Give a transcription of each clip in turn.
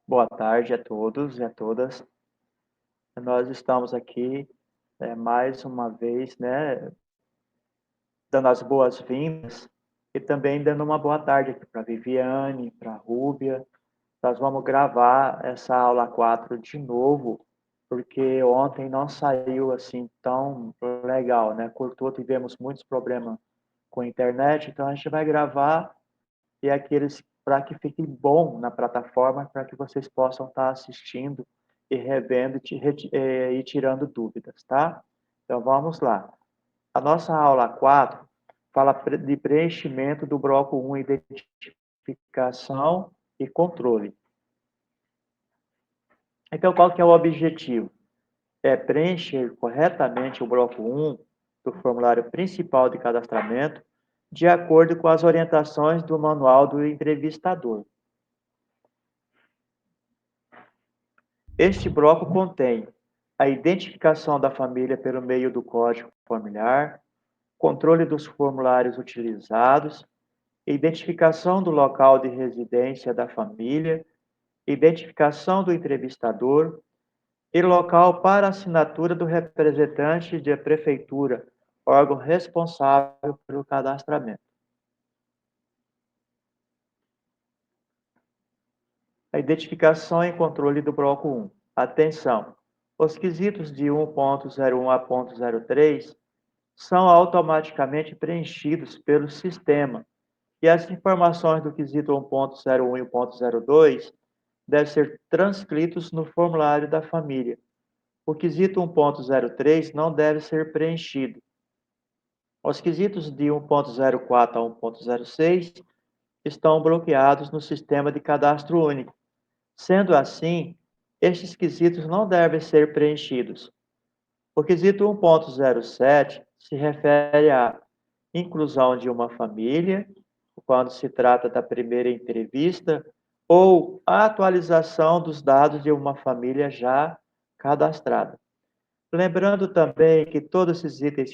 Boa tarde a todos e a todas. Nós estamos aqui, mais uma vez, né, dando as boas-vindas e também dando uma boa tarde aqui para Viviane, para Rúbia. Nós vamos gravar essa aula 4 de novo, porque ontem não saiu assim tão legal, né? Cortou, tivemos muitos problemas com a internet, então a gente vai gravar e aqueles para que fique bom na plataforma, para que vocês possam estar assistindo e revendo e tirando dúvidas, tá? Então vamos lá. A nossa aula 4 fala de preenchimento do bloco 1, identificação e controle. Então, qual que é o objetivo? É preencher corretamente o bloco 1 do formulário principal de cadastramento, de acordo com as orientações do manual do entrevistador. Este bloco contém a identificação da família pelo meio do código familiar, controle dos formulários utilizados, identificação do local de residência da família, identificação do entrevistador e local para assinatura do representante da prefeitura, órgão responsável pelo cadastramento. A identificação e controle do bloco 1. Atenção! Os quesitos de 1.01 a 1.03 são automaticamente preenchidos pelo sistema e as informações do quesito 1.01 e 1.02 devem ser transcritos no formulário da família. O quesito 1.03 não deve ser preenchido. Os quesitos de 1.04 a 1.06 estão bloqueados no sistema de cadastro único. Sendo assim, estes quesitos não devem ser preenchidos. O quesito 1.07 se refere à inclusão de uma família, quando se trata da primeira entrevista, ou a atualização dos dados de uma família já cadastrada. Lembrando também que todos esses itens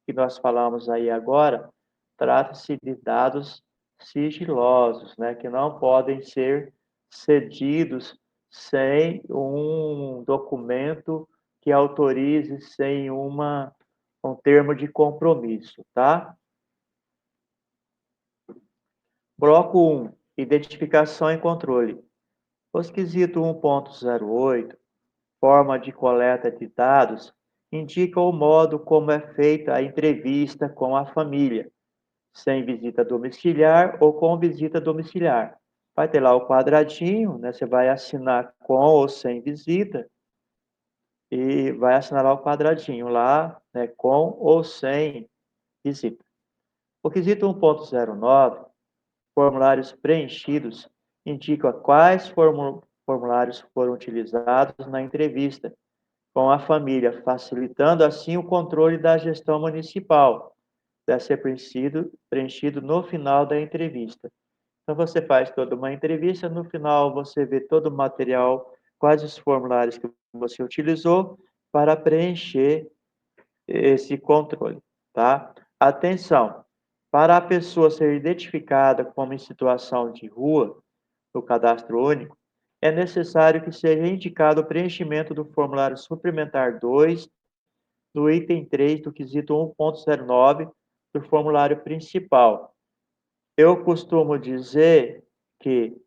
que nós falamos aí agora, trata-se de dados sigilosos, né, que não podem ser cedidos sem um documento que autorize, sem um termo de compromisso, tá? Bloco 1, identificação e controle. Os quesitos 1.08, forma de coleta de dados, indica o modo como é feita a entrevista com a família, sem visita domiciliar ou com visita domiciliar. Vai ter lá o quadradinho, né? Você vai assinar com ou sem visita e vai assinar lá o quadradinho lá, né? Com ou sem visita. O quesito 1.09, formulários preenchidos, indica quais formulários foram utilizados na entrevista com a família, facilitando assim o controle da gestão municipal. Deve ser preenchido no final da entrevista. Então, você faz toda uma entrevista, no final você vê todo o material, quais os formulários que você utilizou para preencher esse controle, tá? Atenção, para a pessoa ser identificada como em situação de rua, no cadastro único, é necessário que seja indicado o preenchimento do formulário suplementar 2, do item 3 do quesito 1.09 do formulário principal. Eu costumo dizer que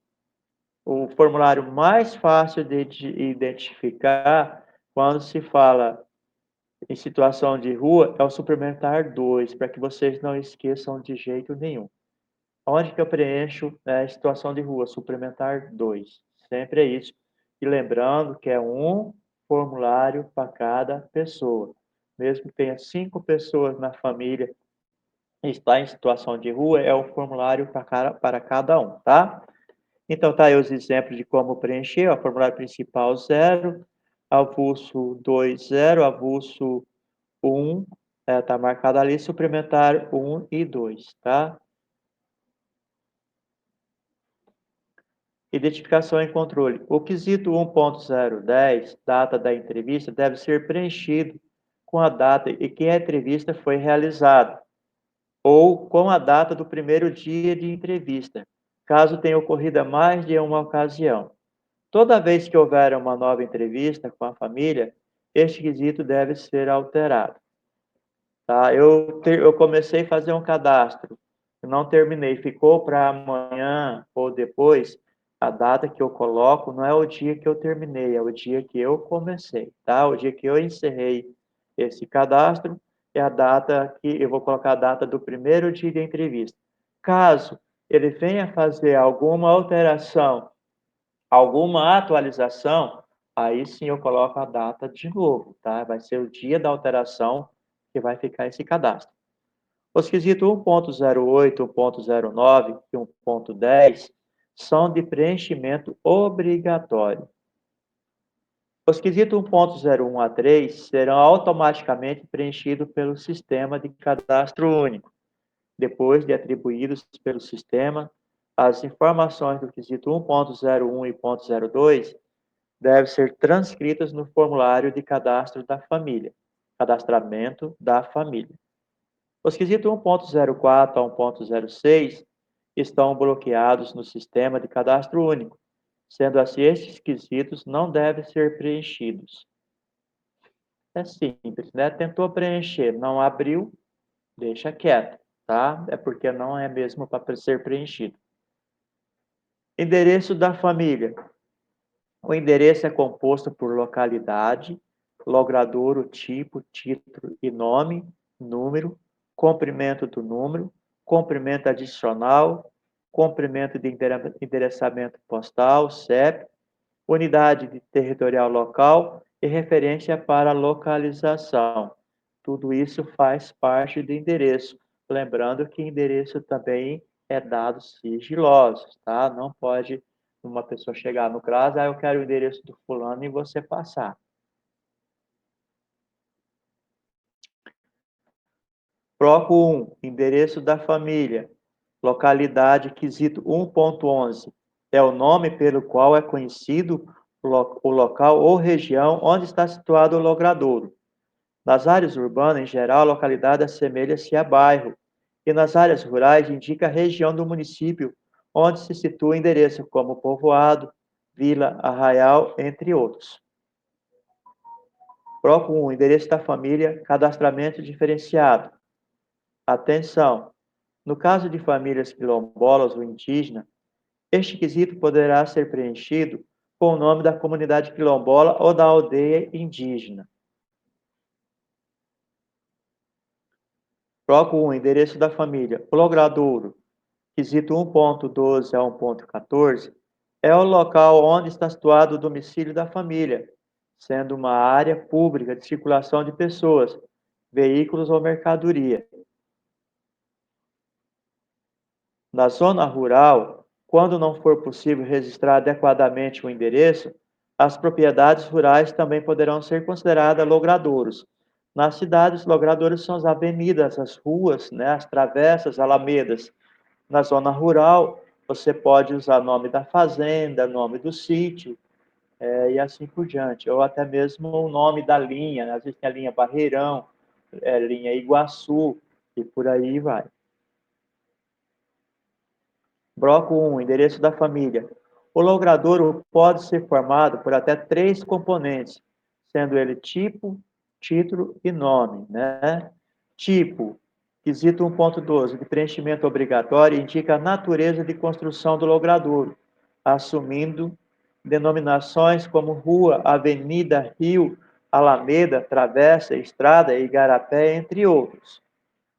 o formulário mais fácil de identificar quando se fala em situação de rua é o suplementar 2, para que vocês não esqueçam de jeito nenhum. Onde que eu preencho situação de rua? Suplementar 2. Sempre é isso. E lembrando que é um formulário para cada pessoa. Mesmo que tenha 5 pessoas na família e está em situação de rua, é um formulário para cada um, tá? Então, tá aí os exemplos de como preencher. O formulário principal 0, avulso 2, 0, avulso 1, tá marcado ali, suplementar 1 e 2, tá? Identificação e controle. O quesito 1.010, data da entrevista, deve ser preenchido com a data em que a entrevista foi realizada, ou com a data do primeiro dia de entrevista, caso tenha ocorrido mais de uma ocasião. Toda vez que houver uma nova entrevista com a família, este quesito deve ser alterado. Tá? Eu comecei a fazer um cadastro, não terminei, ficou para amanhã ou depois. A data que eu coloco não é o dia que eu terminei, é o dia que eu comecei, tá? O dia que eu encerrei esse cadastro é a data que eu vou colocar a data do primeiro dia de entrevista. Caso ele venha fazer alguma alteração, alguma atualização, aí sim eu coloco a data de novo, tá? Vai ser o dia da alteração que vai ficar esse cadastro. Os quesitos 1.08, 1.09 e 1.10 são de preenchimento obrigatório. Os quesitos 1.01 a 3 serão automaticamente preenchidos pelo sistema de cadastro único, depois de atribuídos pelo sistema. As informações do quesito 1.01 e 1.02 devem ser transcritas no formulário de cadastro da família, cadastramento da família. Os quesitos 1.04 a 1.06 estão bloqueados no sistema de cadastro único, sendo assim, estes quesitos não devem ser preenchidos. É simples, né? Tentou preencher, não abriu, deixa quieto, tá? É porque não é mesmo para ser preenchido. Endereço da família. O endereço é composto por localidade, logradouro, tipo, título e nome, número, comprimento do número, comprimento adicional, comprimento de endereçamento postal, CEP, unidade de territorial local e referência para localização. Tudo isso faz parte do endereço. Lembrando que endereço também é dados sigilosos, tá? Não pode uma pessoa chegar no CRAS, eu quero o endereço do fulano e você passar. Bloco 1, endereço da família. Localidade, quesito 1.11. É o nome pelo qual é conhecido o local ou região onde está situado o logradouro. Nas áreas urbanas, em geral, a localidade assemelha-se a bairro, e nas áreas rurais indica a região do município onde se situa o endereço, como povoado, vila, arraial, entre outros. Bloco 1, endereço da família, cadastramento diferenciado. Atenção! No caso de famílias quilombolas ou indígenas, este quesito poderá ser preenchido com o nome da comunidade quilombola ou da aldeia indígena. Bloco 1, endereço da família. O logradouro, quesito 1.12 a 1.14, é o local onde está situado o domicílio da família, sendo uma área pública de circulação de pessoas, veículos ou mercadoria. Na zona rural, quando não for possível registrar adequadamente o endereço, as propriedades rurais também poderão ser consideradas logradouros. Nas cidades, logradouros são as avenidas, as ruas, né, as travessas, alamedas. Na zona rural, você pode usar nome da fazenda, nome do sítio, e assim por diante. Ou até mesmo o nome da linha, né? Às vezes tem a linha Barreirão, linha Iguaçu, e por aí vai. Bloco 1, endereço da família. O logradouro pode ser formado por até 3 componentes, sendo ele tipo, título e nome, né? Tipo, quesito 1.12, de preenchimento obrigatório, indica a natureza de construção do logradouro, assumindo denominações como rua, avenida, rio, alameda, travessa, estrada, igarapé, entre outros.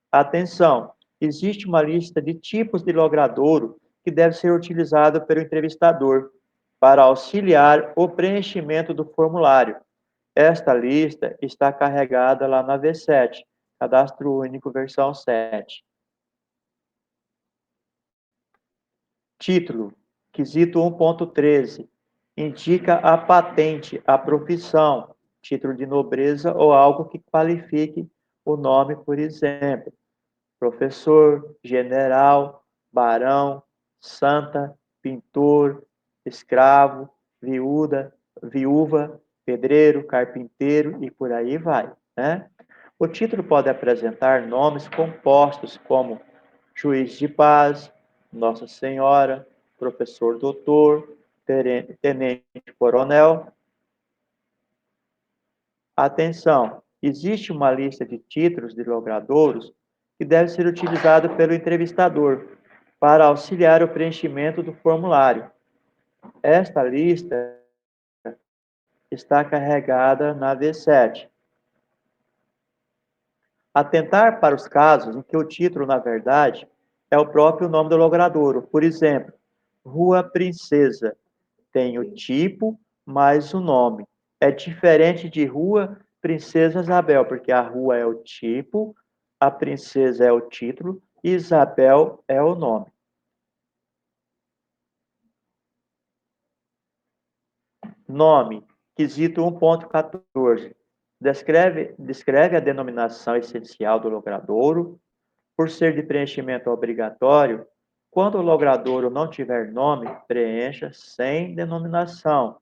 Atenção! Existe uma lista de tipos de logradouro que deve ser utilizado pelo entrevistador para auxiliar o preenchimento do formulário. Esta lista está carregada lá na V7, Cadastro Único, versão 7. Título, quesito 1.13, indica a patente, a profissão, título de nobreza ou algo que qualifique o nome, por exemplo. Professor, general, barão, santa, pintor, escravo, viúva, pedreiro, carpinteiro e por aí vai, né? O título pode apresentar nomes compostos como juiz de paz, Nossa Senhora, professor doutor, tenente-coronel. Atenção, existe uma lista de títulos de logradouros que deve ser utilizado pelo entrevistador para auxiliar o preenchimento do formulário. Esta lista está carregada na V7. Atentar para os casos em que o título, na verdade, é o próprio nome do logradouro. Por exemplo, Rua Princesa tem o tipo mais o nome. É diferente de Rua Princesa Isabel, porque a rua é o tipo, a princesa é o título e Isabel é o nome. Nome, quesito 1.14. Descreve a denominação essencial do logradouro. Por ser de preenchimento obrigatório, quando o logradouro não tiver nome, preencha sem denominação.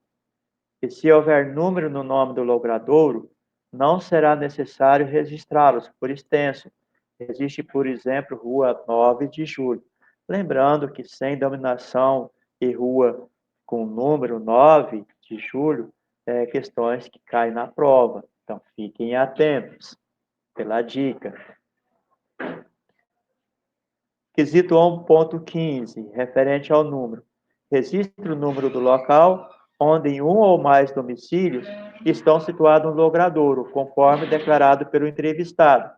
E se houver número no nome do logradouro, não será necessário registrá-los por extenso. Existe, por exemplo, Rua 9 de Julho. Lembrando que sem denominação e rua com número 9 de julho, questões que caem na prova. Então, fiquem atentos pela dica. Quesito 1.15, referente ao número. Registre o número do local onde em um ou mais domicílios estão situados um logradouro, conforme declarado pelo entrevistado.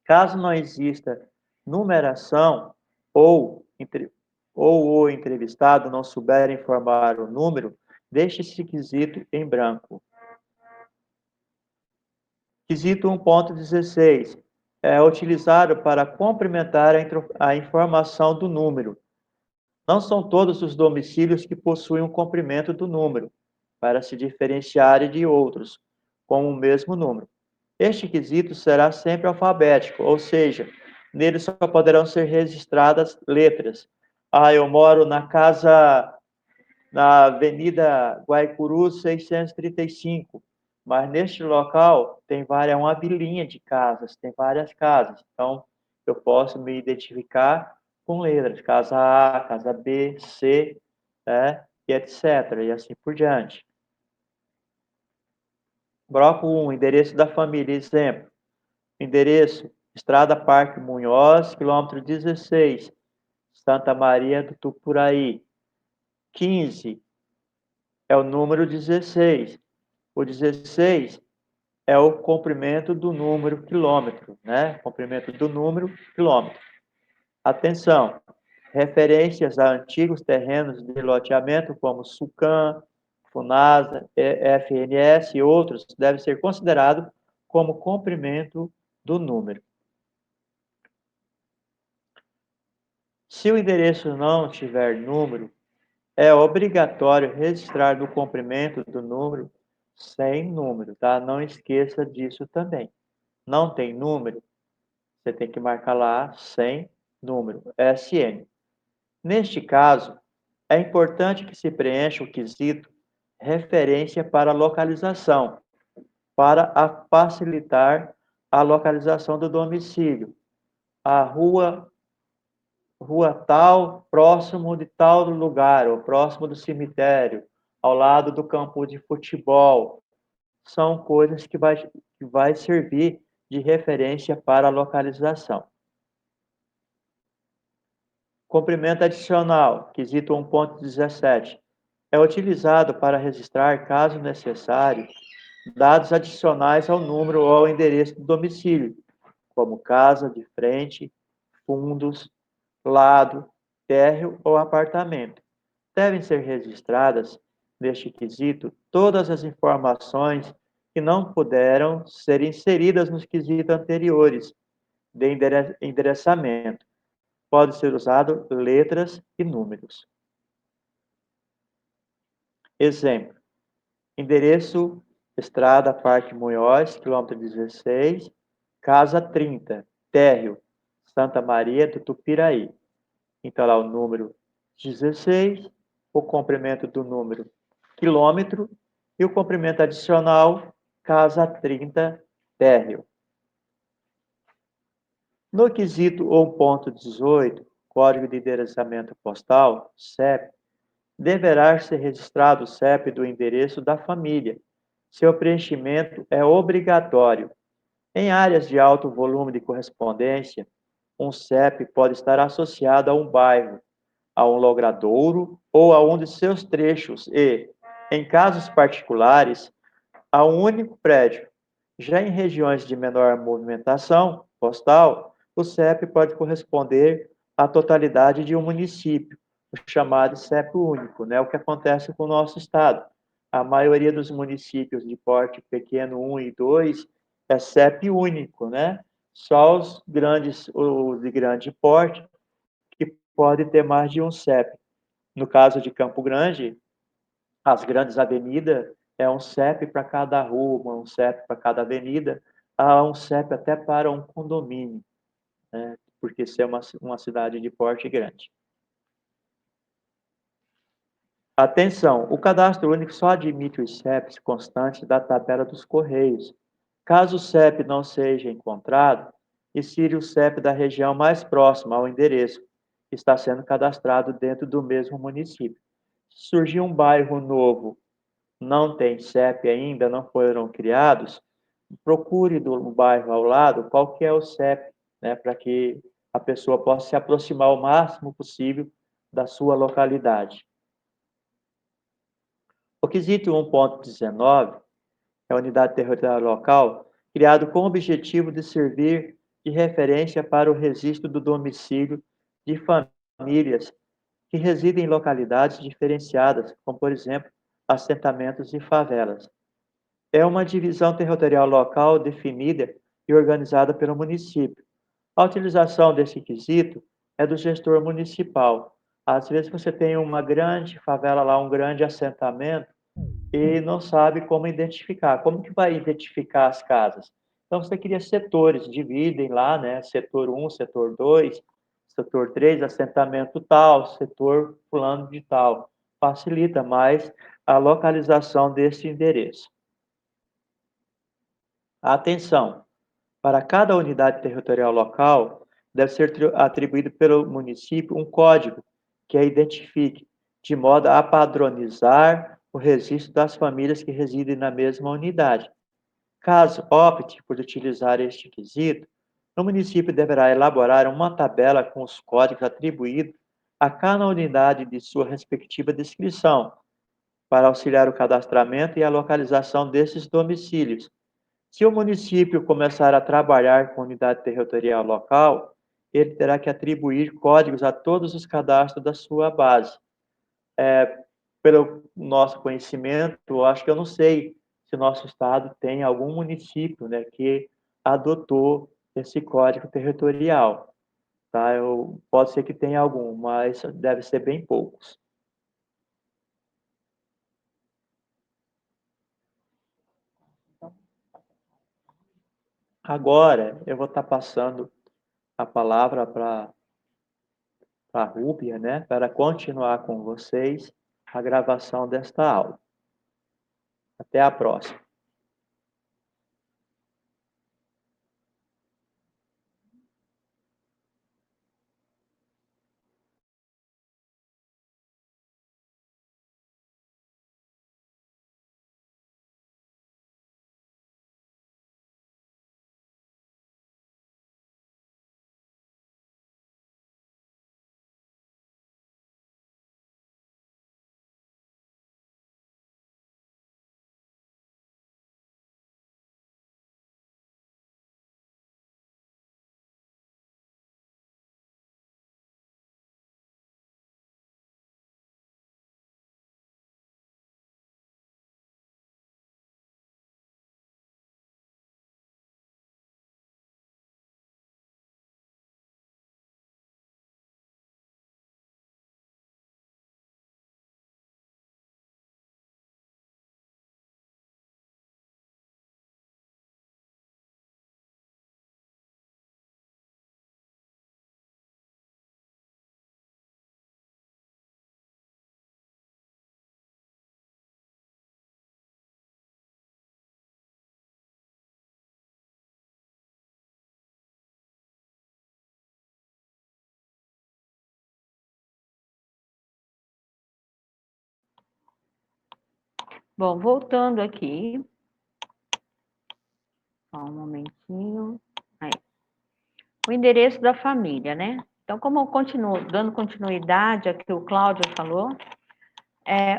Caso não exista numeração ou o entrevistado não souber informar o número, deixe esse quesito em branco. Quesito 1.16 é utilizado para complementar a informação do número. Não são todos os domicílios que possuem um comprimento do número, para se diferenciarem de outros, com o mesmo número. Este quesito será sempre alfabético, ou seja, nele só poderão ser registradas letras. Eu moro na Avenida Guaicuru 635, mas neste local tem uma vilinha de casas, tem várias casas. Então, eu posso me identificar com letras, casa A, casa B, C, e etc. E assim por diante. Bloco 1, endereço da família. Exemplo, endereço, Estrada Parque Munhoz, quilômetro 16, Santa Maria do Tupuraí. 15 é o número 16. O 16 é o comprimento do número quilômetro, né? Comprimento do número quilômetro. Atenção, referências a antigos terrenos de loteamento como Sucam, Funasa, FNS e outros devem ser considerados como comprimento do número. Se o endereço não tiver número, é obrigatório registrar no comprimento do número sem número, tá? Não esqueça disso também. Não tem número, você tem que marcar lá sem número, SN. Neste caso, é importante que se preencha o quesito referência para localização, para facilitar a localização do domicílio. A rua tal, próximo de tal lugar, ou próximo do cemitério, ao lado do campo de futebol. São coisas que vai servir de referência para a localização. Comprimento adicional, quesito 1.17, é utilizado para registrar, caso necessário, dados adicionais ao número ou ao endereço do domicílio, como casa de frente, fundos, lado, térreo ou apartamento. Devem ser registradas, neste quesito, todas as informações que não puderam ser inseridas nos quesitos anteriores de endereçamento. Pode ser usado letras e números. Exemplo, endereço, Estrada Parque Munhoz, quilômetro 16, casa 30, térreo, Santa Maria do Tupiraí. Então, lá o número 16, o comprimento do número quilômetro e o comprimento adicional, casa 30, térreo. No quesito 1.18, Código de Endereçamento Postal, CEP, deverá ser registrado o CEP do endereço da família. Seu preenchimento é obrigatório. Em áreas de alto volume de correspondência, um CEP pode estar associado a um bairro, a um logradouro ou a um de seus trechos e, em casos particulares, a um único prédio. Já em regiões de menor movimentação postal, o CEP pode corresponder à totalidade de um município, o chamado CEP único, né? O que acontece com o nosso estado. A maioria dos municípios de porte pequeno 1 e 2 é CEP único, né? Só os de grande porte, que pode ter mais de um CEP. No caso de Campo Grande, as grandes avenidas é um CEP para cada rua, um CEP para cada avenida, há um CEP até para um condomínio, né? Porque ser uma cidade de porte grande. Atenção, o cadastro único só admite os CEPs constantes da tabela dos Correios. Caso o CEP não seja encontrado, insira o CEP da região mais próxima ao endereço que está sendo cadastrado dentro do mesmo município. Se surgir um bairro novo, não tem CEP ainda, não foram criados, procure do bairro ao lado qual que é o CEP, né, para que a pessoa possa se aproximar o máximo possível da sua localidade. O quesito 1.19 é a unidade territorial local, criado com o objetivo de servir de referência para o registro do domicílio de famílias que residem em localidades diferenciadas, como, por exemplo, assentamentos e favelas. É uma divisão territorial local definida e organizada pelo município. A utilização desse quesito é do gestor municipal. Às vezes você tem uma grande favela lá, um grande assentamento, e não sabe como identificar. Como que vai identificar as casas? Então você cria setores, dividem lá, né? Setor 1, setor 2, setor 3, assentamento tal, setor fulano de tal. Facilita mais a localização desse endereço. Atenção! Para cada unidade territorial local, deve ser atribuído pelo município um código que a identifique, de modo a padronizar o registro das famílias que residem na mesma unidade. Caso opte por utilizar este quesito, o município deverá elaborar uma tabela com os códigos atribuídos a cada unidade de sua respectiva descrição, para auxiliar o cadastramento e a localização desses domicílios. Se o município começar a trabalhar com unidade territorial local, ele terá que atribuir códigos a todos os cadastros da sua base. Pelo nosso conhecimento, eu acho que eu não sei se o nosso estado tem algum município, né, que adotou esse código territorial, tá? Pode ser que tenha algum, mas deve ser bem poucos. Agora, eu vou estar passando a palavra para a Rúbia, né, para continuar com vocês a gravação desta aula. Até a próxima. Bom, voltando aqui. Só um momentinho. Aí. O endereço da família, né? Então, como eu continuo dando continuidade ao que o Cláudio falou,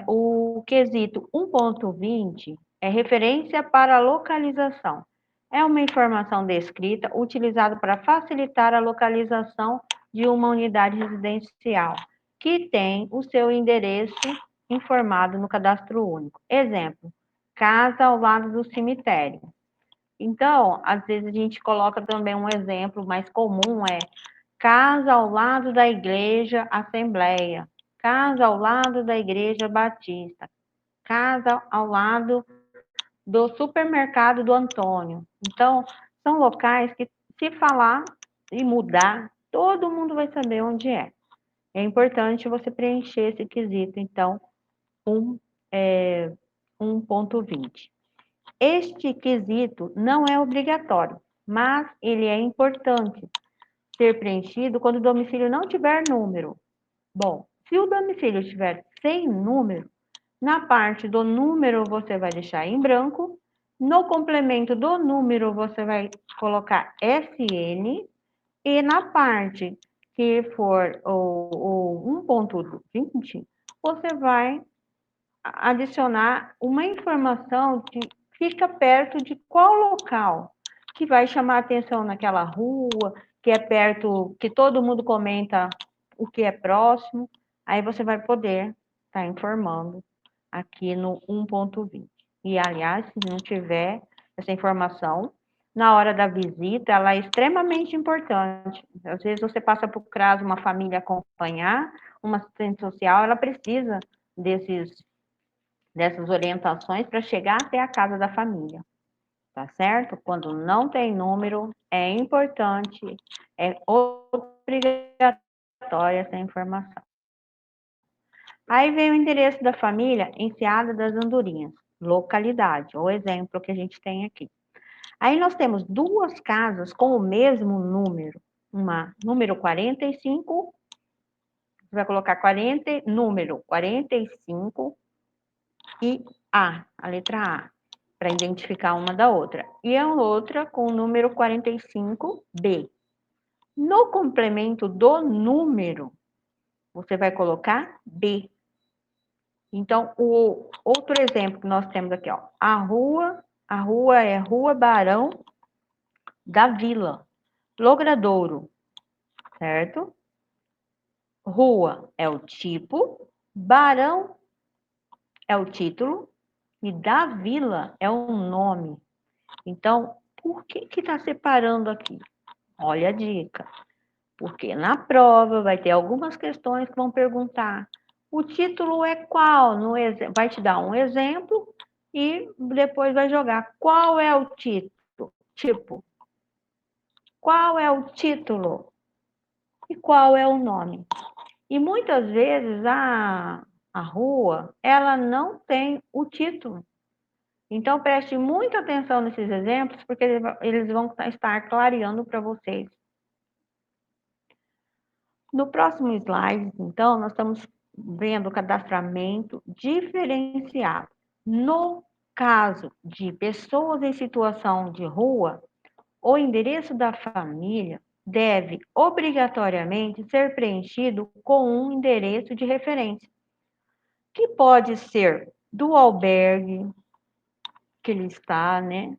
o quesito 1.20 é referência para a localização. É uma informação descrita utilizada para facilitar a localização de uma unidade residencial, que tem o seu endereço informado no cadastro único. Exemplo, casa ao lado do cemitério. Então, às vezes a gente coloca também um exemplo mais comum, casa ao lado da igreja Assembleia, casa ao lado da igreja Batista, casa ao lado do supermercado do Antônio. Então, são locais que, se falar e mudar, todo mundo vai saber onde é. É importante você preencher esse quesito, então, 1.20. Este quesito não é obrigatório, mas ele é importante ser preenchido quando o domicílio não tiver número. Bom, se o domicílio estiver sem número, na parte do número você vai deixar em branco, no complemento do número você vai colocar SN, e na parte que for o 1.20, você vai adicionar uma informação que fica perto de qual local, que vai chamar a atenção naquela rua, que é perto, que todo mundo comenta o que é próximo, aí você vai poder estar informando aqui no 1.20. E, aliás, se não tiver essa informação, na hora da visita, ela é extremamente importante. Às vezes você passa por CRAS, uma família acompanhar, uma assistente social, ela precisa dessas orientações para chegar até a casa da família, tá certo? Quando não tem número, é importante, é obrigatória essa informação. Aí vem o endereço da família, Enseada das Andorinhas, localidade, o exemplo que a gente tem aqui. Aí nós temos duas casas com o mesmo número, uma número 45, você vai colocar 40, número 45 e a letra A, para identificar uma da outra. E a outra com o número 45B. No complemento do número, você vai colocar B. Então, o outro exemplo que nós temos aqui, ó, a rua é Rua Barão da Vila, Logradouro, certo? Rua é o tipo, Barão é o título e da Vila é o nome. Então, por que está separando aqui? Olha a dica. Porque na prova vai ter algumas questões que vão perguntar: o título é qual? Vai te dar um exemplo e depois vai jogar qual é o título. Tipo, qual é o título e qual é o nome? E muitas vezes a rua, ela não tem o título. Então, preste muita atenção nesses exemplos, porque eles vão estar clareando para vocês. No próximo slide, então, nós estamos vendo o cadastramento diferenciado. No caso de pessoas em situação de rua, o endereço da família deve obrigatoriamente ser preenchido com um endereço de referência, que pode ser do albergue que ele está, né?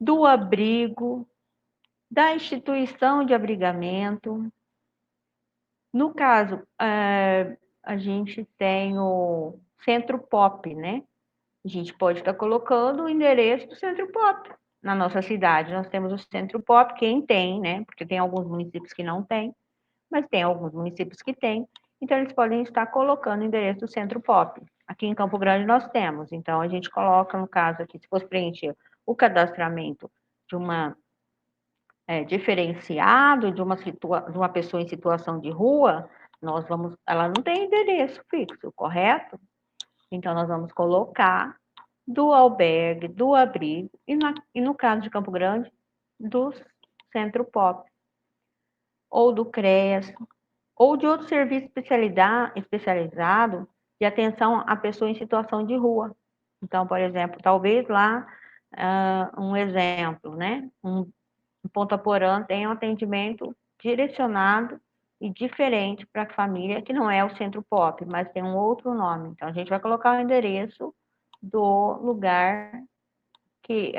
Do abrigo, da instituição de abrigamento. No caso, a gente tem o Centro Pop, né? A gente pode estar colocando o endereço do Centro Pop. Na nossa cidade, nós temos o Centro Pop, quem tem, né? Porque tem alguns municípios que não têm, mas tem alguns municípios que têm. Então, eles podem estar colocando o endereço do Centro Pop. Aqui em Campo Grande nós temos. Então, a gente coloca, no caso aqui, se fosse preencher o cadastramento de uma diferenciado de uma pessoa em situação de rua, ela não tem endereço fixo, correto? Então, nós vamos colocar do albergue, do abrigo, e no caso de Campo Grande, do Centro Pop, ou do CREAS, ou de outro serviço especializado de atenção à pessoa em situação de rua. Então, por exemplo, talvez lá, um exemplo, né? Em Ponta Porã tem um atendimento direcionado e diferente para a família, que não é o Centro Pop, mas tem um outro nome. Então, a gente vai colocar o endereço do lugar que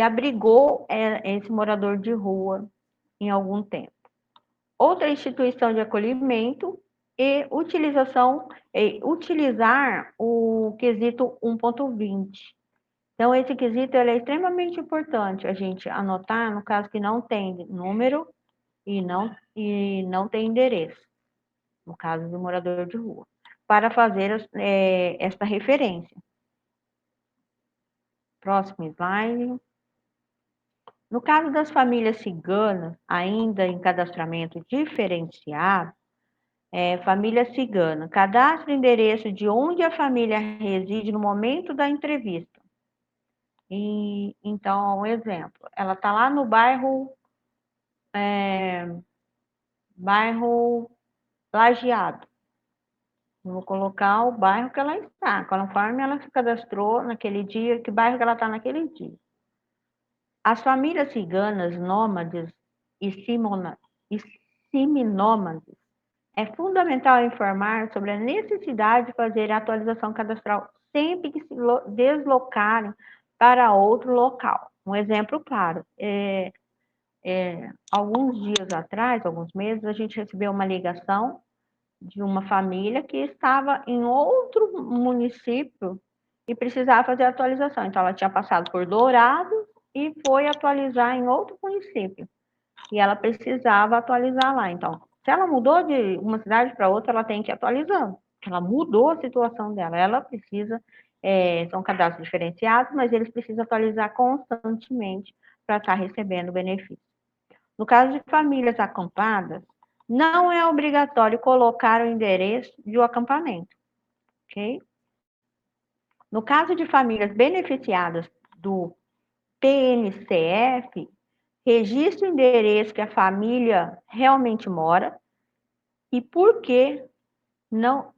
abrigou esse morador de rua em algum tempo. Outra instituição de acolhimento e utilizar o quesito 1.20. Então, esse quesito é extremamente importante a gente anotar no caso que não tem número e não tem endereço, no caso do morador de rua, para fazer essa referência. Próximo slide. No caso das famílias ciganas, ainda em cadastramento diferenciado, família cigana, cadastre o endereço de onde a família reside no momento da entrevista. Então, um exemplo, ela está lá no bairro Lajeado. Eu vou colocar o bairro que ela está, conforme ela se cadastrou naquele dia, que bairro que ela está naquele dia. As famílias ciganas, nômades e seminômades, é fundamental informar sobre a necessidade de fazer a atualização cadastral sempre que se deslocarem para outro local. Um exemplo claro, alguns dias atrás, alguns meses, a gente recebeu uma ligação de uma família que estava em outro município e precisava fazer a atualização. Então, ela tinha passado por Dourado e foi atualizar em outro município. E ela precisava atualizar lá. Então, se ela mudou de uma cidade para outra, ela tem que ir atualizando. Ela mudou a situação dela. Ela precisa, são cadastros diferenciados, mas eles precisam atualizar constantemente para estar recebendo o benefício. No caso de famílias acampadas, não é obrigatório colocar o endereço do acampamento, ok? No caso de famílias beneficiadas do PNCF, registre o endereço que a família realmente mora e por que não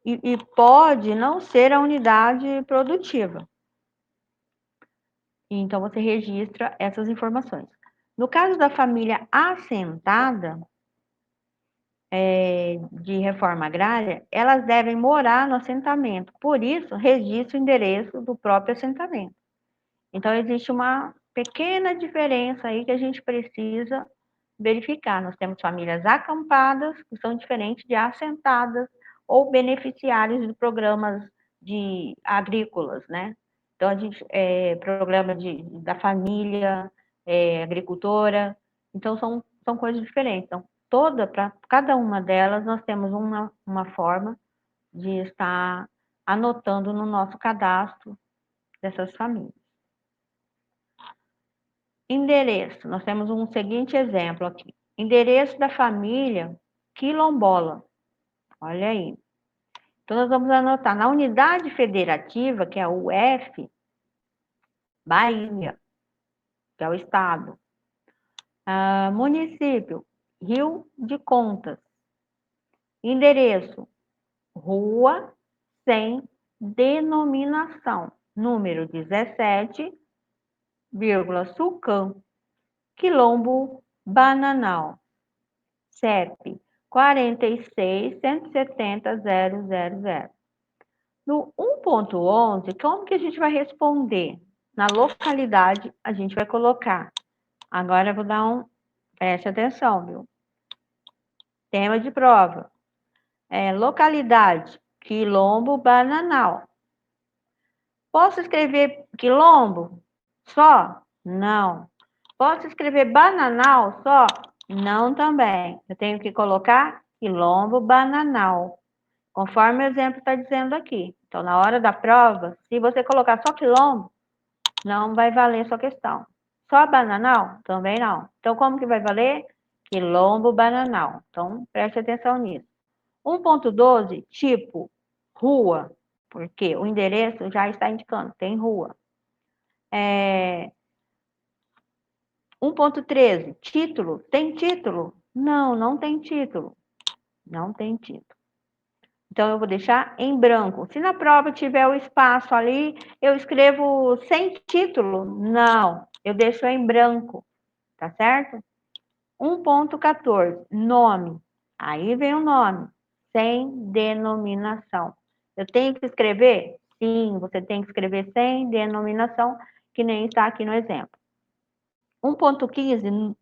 e pode não ser a unidade produtiva. Então você registra essas informações. No caso da família assentada de reforma agrária, elas devem morar no assentamento. Por isso, registre o endereço do próprio assentamento. Então existe uma pequena diferença aí que a gente precisa verificar. Nós temos famílias acampadas, que são diferentes de assentadas ou beneficiários de programas agrícolas, né? Então, a gente, programa da família agricultora, então são coisas diferentes. Então, para cada uma delas, nós temos uma forma de estar anotando no nosso cadastro dessas famílias. Endereço, nós temos um seguinte exemplo aqui. Endereço da família quilombola. Olha aí. Então, nós vamos anotar na unidade federativa, que é a UF, Bahia, que é o estado. Município, Rio de Contas. Endereço, rua sem denominação. Número 17, Sucam, Quilombo Bananal. CEP 46.170.000. No 1.11, como que a gente vai responder? Na localidade, a gente vai colocar. Agora eu vou dar preste atenção, viu? Tema de prova. Localidade, Quilombo Bananal. Posso escrever Quilombo só? Não. Posso escrever Bananal só? Não também. Eu tenho que colocar Quilombo Bananal, conforme o exemplo está dizendo aqui. Então, na hora da prova, se você colocar só Quilombo, não vai valer sua questão. Só Bananal? Também não. Então, como que vai valer? Quilombo Bananal. Então, preste atenção nisso. 1.12, tipo rua, porque o endereço já está indicando, tem rua. 1.13, título, tem título? Não, não tem título. Não tem título. Então, eu vou deixar em branco. Se na prova tiver o espaço ali, eu escrevo sem título? Não, eu deixo em branco, tá certo? 1.14, nome. Aí vem o nome, sem denominação. Eu tenho que escrever? Sim, você tem que escrever sem denominação, que nem está aqui no exemplo. 1.15,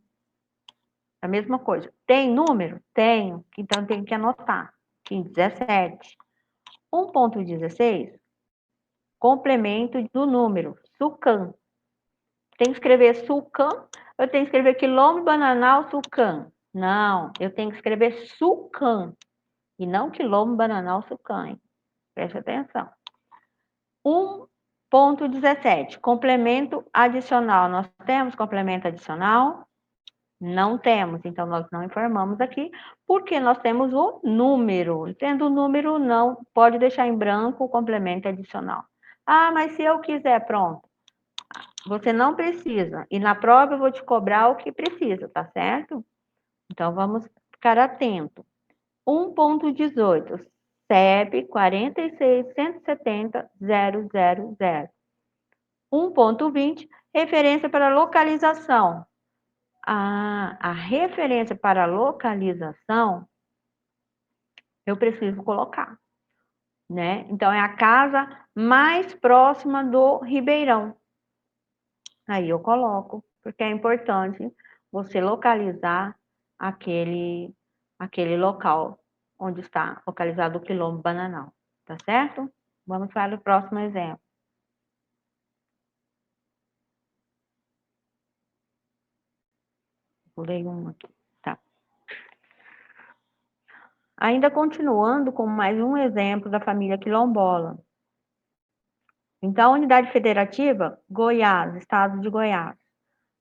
a mesma coisa. Tem número? Tenho, então tem que anotar. 17. 1.16, complemento do número, SUCAM. Tem que escrever SUCAM, eu tenho que escrever quilômetro bananal SUCAM. Não, eu tenho que escrever SUCAM, e não quilômetro bananal SUCAM, hein? Preste atenção. 1.17, complemento adicional. Nós temos complemento adicional? Não temos, então nós não informamos aqui, porque nós temos o número. Tendo o número, não, pode deixar em branco o complemento adicional. Ah, mas se eu quiser, pronto. Você não precisa. E na prova eu vou te cobrar o que precisa, tá certo? Então vamos ficar atento. 1.18, CEP 46.170.000. 1.20, referência para localização. A referência para localização, eu preciso colocar, né? Então, é a casa mais próxima do Ribeirão. Aí eu coloco, porque é importante você localizar aquele local onde está localizado o quilombo bananal, tá certo? Vamos para o próximo exemplo. Pulei um aqui, tá. Ainda continuando com mais um exemplo da família quilombola. Então, unidade federativa, Goiás, estado de Goiás.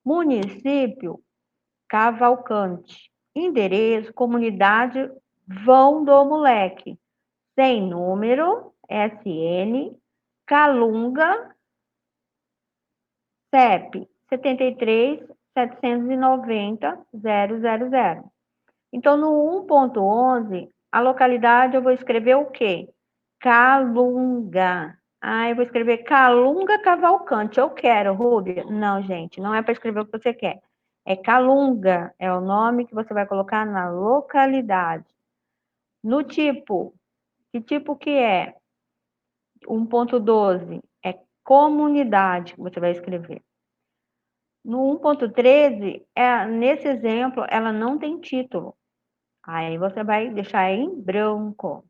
Município, Cavalcante. Endereço, comunidade Vão do Moleque. Sem número, SN, Calunga, CEP, 73.790.000. Então, no 1.11, a localidade eu vou escrever o quê? Calunga. Ah, eu vou escrever Calunga Cavalcante. Eu quero, Rúbia. Não, gente, não é para escrever o que você quer. É Calunga, é o nome que você vai colocar na localidade. No tipo, que tipo que é? 1.12, é comunidade que você vai escrever. No 1.13, nesse exemplo, ela não tem título. Aí você vai deixar em branco.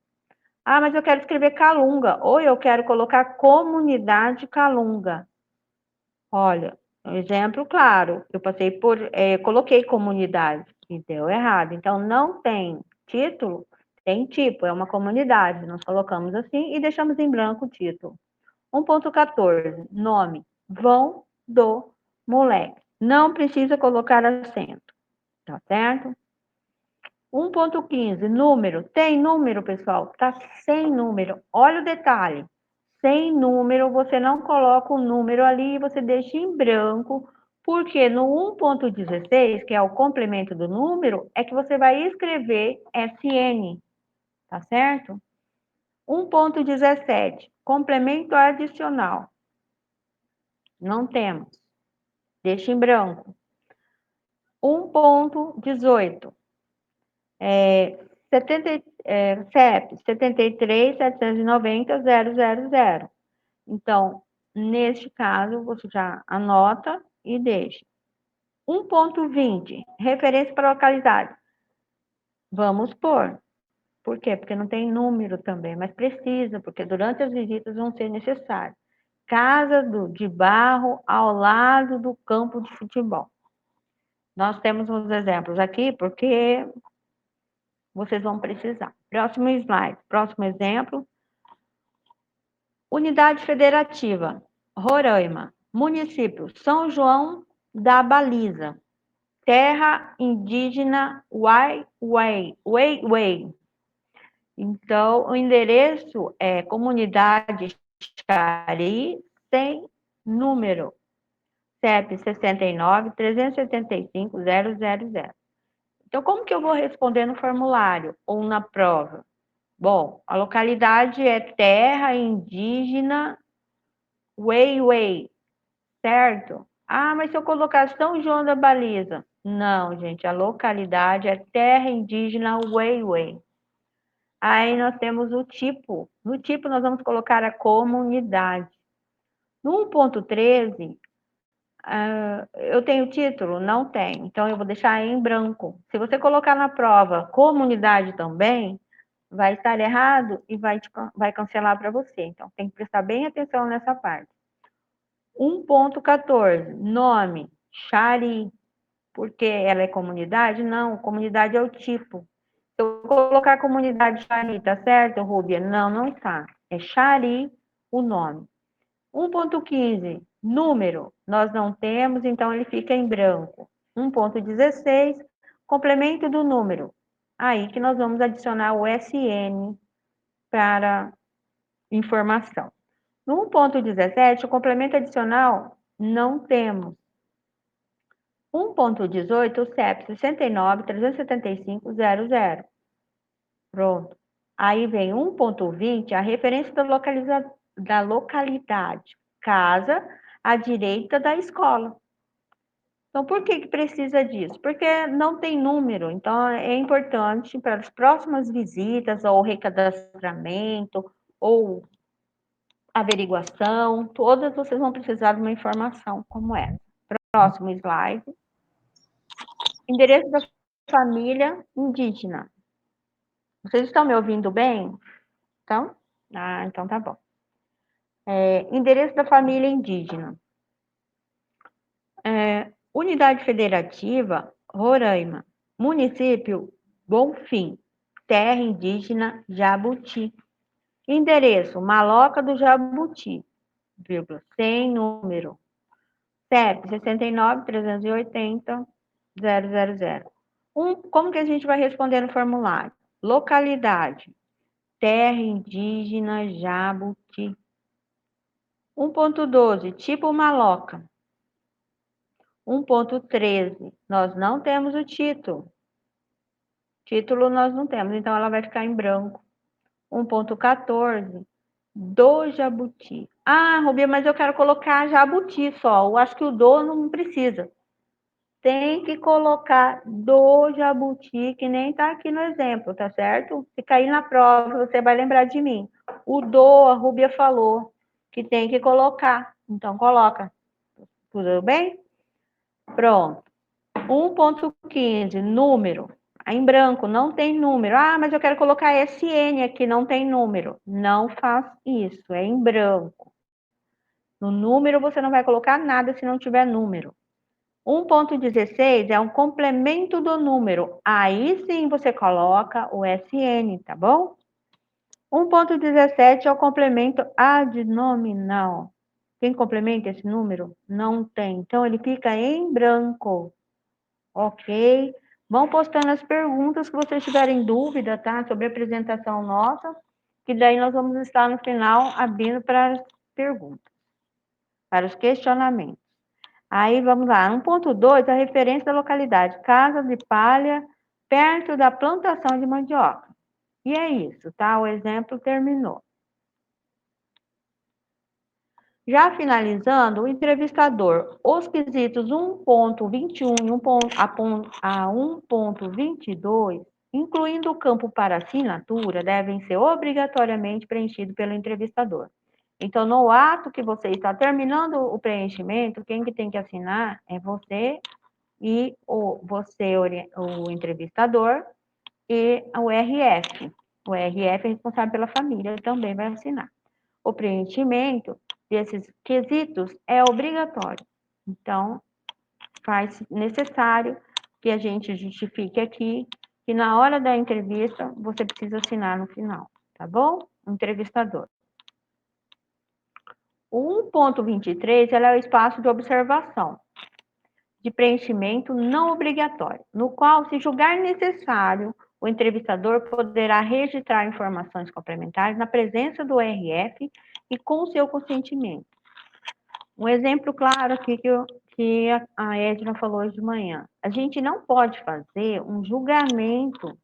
Ah, mas eu quero escrever Calunga, ou eu quero colocar comunidade Calunga. Olha, um exemplo claro, eu passei por, coloquei comunidade e deu errado. Então, não tem título, tem tipo, é uma comunidade. Nós colocamos assim e deixamos em branco o título. 1.14, nome, Vão do Moleque. Não precisa colocar acento, tá certo? 1.15, número. Tem número, pessoal? Tá sem número. Olha o detalhe. Sem número, você não coloca o número ali e você deixa em branco, porque no 1.16, que é o complemento do número, é que você vai escrever SN, tá certo? 1.17, complemento adicional. Não temos. Deixa em branco. 1.18, CEP 73.790.000. Então, neste caso, você já anota e deixa. 1.20, referência para localidade. Vamos pôr. Por quê? Porque não tem número também, mas precisa, porque durante as visitas vão ser necessárias. Casa de barro ao lado do campo de futebol. Nós temos uns exemplos aqui, porque vocês vão precisar. Próximo slide, próximo exemplo. Unidade Federativa, Roraima. Município, São João da Baliza. Terra indígena Way. Então, o endereço é comunidade Xari, sem número. CEP 69.375.000. Então, como que eu vou responder no formulário ou na prova? Bom, a localidade é terra indígena Weiwei, certo? Ah, mas se eu colocar São João da Baliza? Não, gente, a localidade é terra indígena Weiwei. Aí nós temos o tipo. No tipo, nós vamos colocar a comunidade. No 1.13, eu tenho título? Não tenho. Então, eu vou deixar em branco. Se você colocar na prova comunidade também, vai estar errado e vai cancelar para você. Então, tem que prestar bem atenção nessa parte. 1.14, nome, Xari. Porque ela é comunidade? Não, comunidade é o tipo. Se eu colocar comunidade Xari, tá certo, Rúbia? Não, não está. É Xari o nome. 1.15, número, nós não temos, então ele fica em branco. 1.16, complemento do número. Aí que nós vamos adicionar o SN para informação. No 1.17, o complemento adicional não temos. 1.18, o CEP 69.375.00. Pronto. Aí vem 1.20, a referência da localidade. Casa à direita da escola. Então, por que precisa disso? Porque não tem número. Então, é importante para as próximas visitas, ou recadastramento, ou averiguação, todas vocês vão precisar de uma informação como essa. Próximo slide. Endereço da família indígena. Vocês estão me ouvindo bem? Então? Ah, então tá bom. Endereço da família indígena. Unidade Federativa, Roraima. Município, Bonfim. Terra indígena, Jabuti. Endereço, Maloca do Jabuti, vírgula, sem número. CEP, 69.380.000. Como que a gente vai responder no formulário? Localidade, terra indígena, Jabuti. 1.12, tipo Maloca. 1.13, nós não temos o título. Título nós não temos, então ela vai ficar em branco. 1.14, do Jabuti. Ah, Rubia, mas eu quero colocar Jabuti só. Eu acho que o do não precisa. Tem que colocar do Jabuti, que nem tá aqui no exemplo, tá certo? Se cair na prova, você vai lembrar de mim. O do, a Rubia falou que tem que colocar. Então, coloca. Tudo bem? Pronto. 1.15, número. Em branco, não tem número. Ah, mas eu quero colocar SN aqui, não tem número. Não faz isso, é em branco. No número, você não vai colocar nada se não tiver número. 1.16 é um complemento do número. Aí sim você coloca o SN, tá bom? 1.17 é o complemento adnominal. Quem complementa esse número? Não tem. Então, ele fica em branco. Ok? Vão postando as perguntas que vocês tiverem dúvida, tá? Sobre a apresentação nossa, que daí nós vamos estar no final abrindo para as perguntas, para os questionamentos. Aí vamos lá, 1.2, a referência da localidade, casa de palha, perto da plantação de mandioca. E é isso, tá? O exemplo terminou. Já finalizando, o entrevistador, os quesitos 1.21 e a 1.22, incluindo o campo para assinatura, devem ser obrigatoriamente preenchidos pelo entrevistador. Então, no ato que você está terminando o preenchimento, quem que tem que assinar é você e o entrevistador, e o RF. O RF é responsável pela família, ele também vai assinar. O preenchimento desses quesitos é obrigatório. Então, faz necessário que a gente justifique aqui que na hora da entrevista você precisa assinar no final, tá bom? O entrevistador. O 1.23 é o espaço de observação, de preenchimento não obrigatório, no qual, se julgar necessário, o entrevistador poderá registrar informações complementares na presença do RF e com seu consentimento. Um exemplo claro aqui que a Edna falou hoje de manhã. A gente não pode fazer um julgamento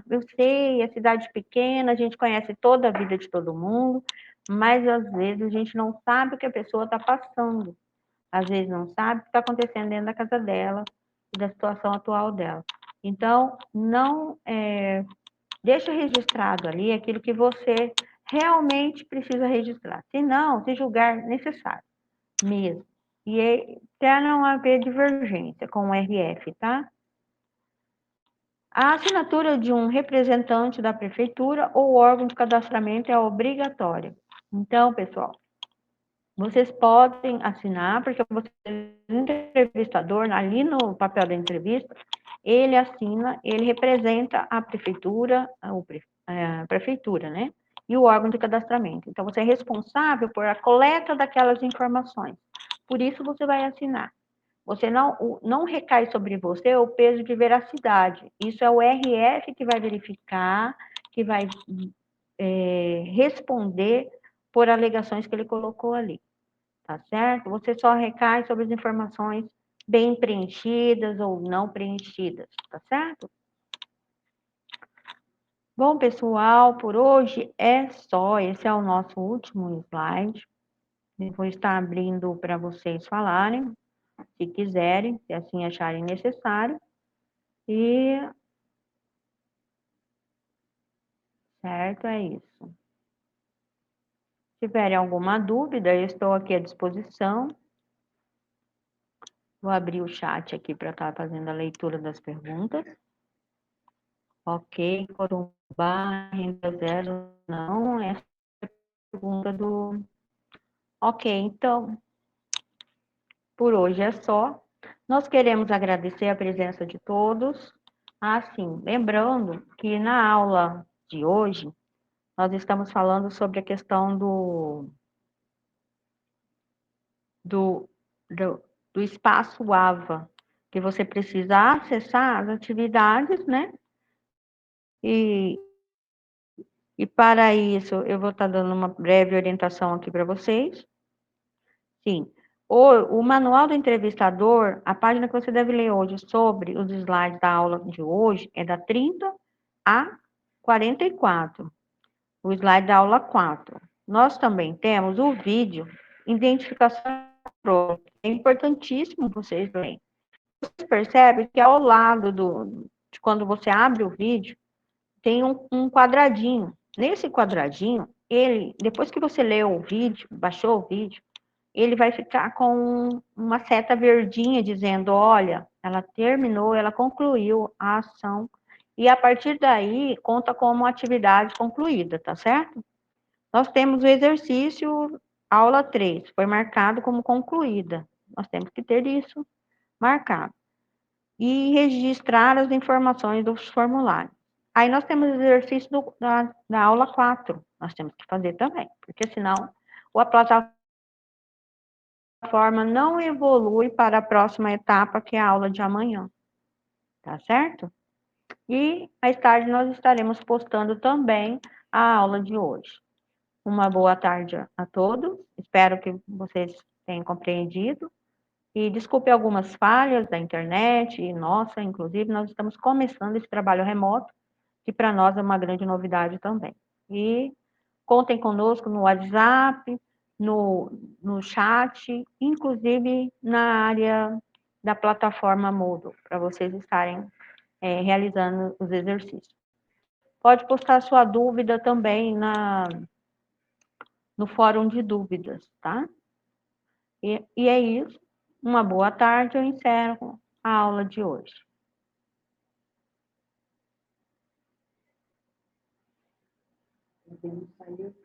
Eu sei, é cidade pequena, a gente conhece toda a vida de todo mundo, mas às vezes a gente não sabe o que a pessoa está passando. Às vezes não sabe o que está acontecendo dentro da casa dela e da situação atual dela. Então, não deixa registrado ali aquilo que você realmente precisa registrar. Se não, se julgar necessário mesmo. E até não haver divergência com o RF, tá? A assinatura de um representante da prefeitura ou órgão de cadastramento é obrigatória. Então, pessoal, vocês podem assinar, porque o entrevistador, ali no papel da entrevista, ele assina, ele representa a prefeitura, a prefeitura, né? E o órgão de cadastramento. Então, você é responsável por a coleta daquelas informações. Por isso, você vai assinar. Você não recai sobre você o peso de veracidade. Isso é o RF que vai verificar, que vai responder por alegações que ele colocou ali. Tá certo? Você só recai sobre as informações bem preenchidas ou não preenchidas, tá certo? Bom, pessoal, por hoje é só. Esse é o nosso último slide. Eu vou estar abrindo para vocês falarem, se quiserem, se assim acharem necessário. E, certo, é isso. Se tiverem alguma dúvida, eu estou aqui à disposição. Vou abrir o chat aqui para estar fazendo a leitura das perguntas. Ok, Corumbá, renda zero, não, essa é a pergunta do... Ok, então, por hoje é só. Nós queremos agradecer a presença de todos. Assim, lembrando que na aula de hoje, nós estamos falando sobre a questão do, do, do espaço AVA, que você precisa acessar as atividades, né? E para isso, eu vou estar dando uma breve orientação aqui para vocês. Sim, o manual do entrevistador, a página que você deve ler hoje sobre os slides da aula de hoje é da 30 a 44, o slide da aula 4. Nós também temos o vídeo Identificação. É importantíssimo vocês verem. Vocês percebem que ao lado de quando você abre o vídeo, tem um quadradinho. Nesse quadradinho, depois que você leu o vídeo, baixou o vídeo, ele vai ficar com uma seta verdinha dizendo, olha, ela terminou, ela concluiu a ação, e a partir daí conta como atividade concluída, tá certo? Nós temos o exercício aula 3, foi marcado como concluída. Nós temos que ter isso marcado. E registrar as informações dos formulários. Aí nós temos o exercício da aula 4, nós temos que fazer também, porque senão a plataforma não evolui para a próxima etapa, que é a aula de amanhã. Tá certo? E mais tarde nós estaremos postando também a aula de hoje. Uma boa tarde a todos, espero que vocês tenham compreendido. E desculpe algumas falhas da internet, e nossa, inclusive, nós estamos começando esse trabalho remoto, que para nós é uma grande novidade também. E contem conosco no WhatsApp, no chat, inclusive na área da plataforma Moodle, para vocês estarem realizando os exercícios. Pode postar sua dúvida também no fórum de dúvidas, tá? E é isso. Uma boa tarde, eu encerro a aula de hoje. Podemos sair,